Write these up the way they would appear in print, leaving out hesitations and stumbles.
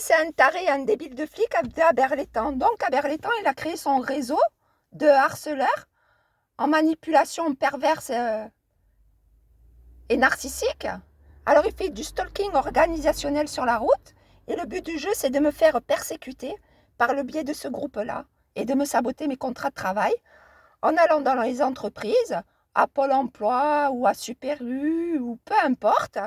c'est un taré, un débile de flic à Berlétan. Donc, à Berlétan, il a créé son réseau de harceleurs en manipulation perverse et narcissique. Alors, il fait du stalking organisationnel sur la route. Et le but du jeu, c'est de me faire persécuter par le biais de ce groupe-là et de me saboter mes contrats de travail en allant dans les entreprises, à Pôle emploi ou à Super U ou peu importe,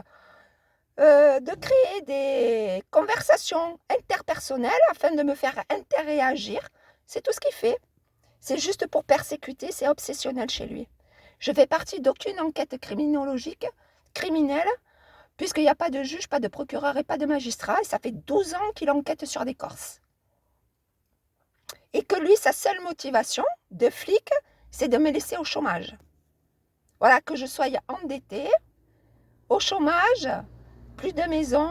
de créer des conversations interpersonnelles afin de me faire interréagir. C'est tout ce qu'il fait. C'est juste pour persécuter, c'est obsessionnel chez lui. Je fais partie d'aucune enquête criminologique, criminelle, puisqu'il n'y a pas de juge, pas de procureur et pas de magistrat, et ça fait 12 ans qu'il enquête sur des Corses. Et que lui, sa seule motivation de flic, c'est de me laisser au chômage. Voilà, que je sois endettée, au chômage, plus de maison,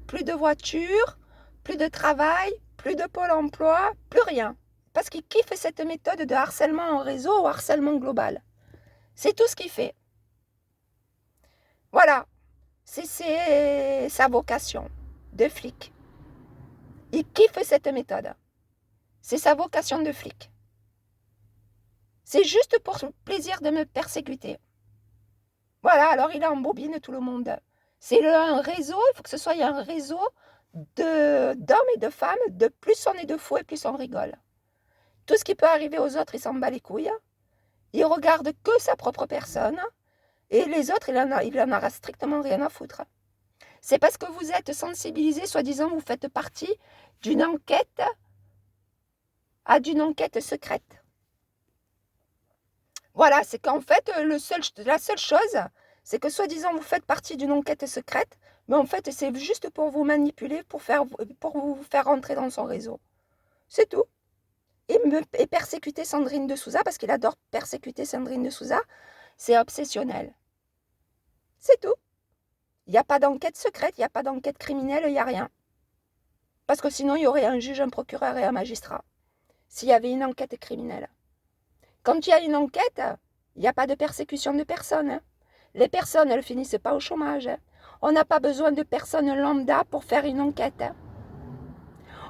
plus de voiture, plus de travail, plus de Pôle emploi, plus rien. Parce qu'il kiffe cette méthode de harcèlement en réseau ou harcèlement global. C'est tout ce qu'il fait. Voilà, c'est sa vocation de flic. Il kiffe cette méthode. C'est sa vocation de flic. C'est juste pour le plaisir de me persécuter. Voilà, alors il embobine tout le monde. C'est un réseau, il faut que ce soit un réseau d'hommes et de femmes, de plus on est de fous et plus on rigole. Tout ce qui peut arriver aux autres, il s'en bat les couilles. Il regarde que sa propre personne. Et les autres, il en a strictement rien à foutre. C'est parce que vous êtes sensibilisés, soi-disant, vous faites partie d'une enquête secrète. Voilà, c'est qu'en fait, la seule chose, c'est que soi-disant, vous faites partie d'une enquête secrète, mais en fait, c'est juste pour vous manipuler, pour vous faire rentrer dans son réseau. C'est tout. Et persécuter Sandrine de Souza, parce qu'il adore persécuter Sandrine de Souza, c'est obsessionnel. C'est tout. Il n'y a pas d'enquête secrète, il n'y a pas d'enquête criminelle, il n'y a rien. Parce que sinon, il y aurait un juge, un procureur et un magistrat. S'il y avait une enquête criminelle. Quand il y a une enquête, il n'y a pas de persécution de personne. Les personnes, elles ne finissent pas au chômage. On n'a pas besoin de personnes lambda pour faire une enquête.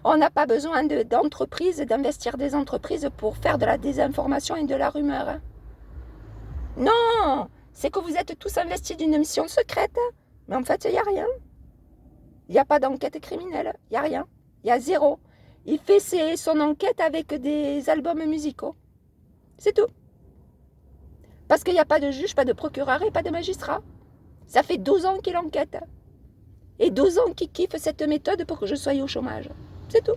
On n'a pas besoin d'entreprises, d'investir des entreprises pour faire de la désinformation et de la rumeur. Non, c'est que vous êtes tous investis d'une mission secrète. Mais en fait, il n'y a rien. Il n'y a pas d'enquête criminelle. Il n'y a rien. Il y a zéro. Il fait son enquête avec des albums musicaux. C'est tout. Parce qu'il n'y a pas de juge, pas de procureur et pas de magistrat. Ça fait 12 ans qu'il enquête. Et 12 ans qu'il kiffe cette méthode pour que je sois au chômage. C'est tout.